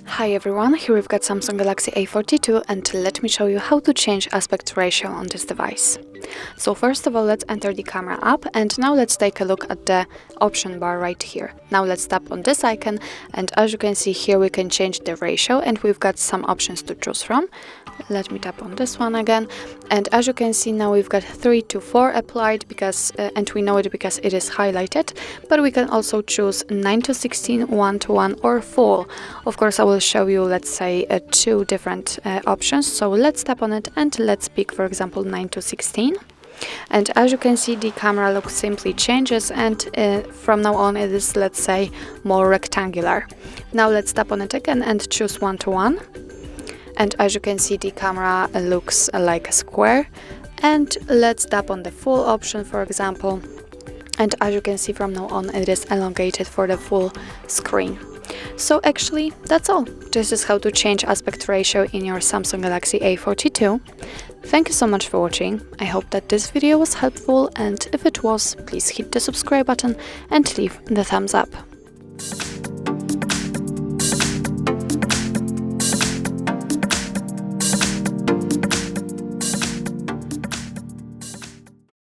Hi everyone, here we've got Samsung Galaxy A42 and let me show you how to change aspect ratio on this device. So first of all, let's enter the camera app and now let's take a look at the option bar right here. Now let's tap on this icon and as you can see here we can change the ratio and we've got some options to choose from. Let me tap on this one again and as you can see now we've got 3:4 applied because and we know it because it is highlighted, but we can also choose 9:16, 1:1 or full. Of course I will show you, let's say, two different options, so let's tap on it and let's pick for example 9:16. And as you can see the camera look simply changes and from now on it is, let's say, more rectangular. Now let's tap on it again and choose 1:1. And as you can see the camera looks like a square. And let's tap on the full option for example, and as you can see from now on it is elongated for the full screen. So actually that's all. This is how to change aspect ratio in your Samsung Galaxy A42. Thank you so much for watching. I hope that this video was helpful and if it was, please hit the subscribe button and leave the thumbs up.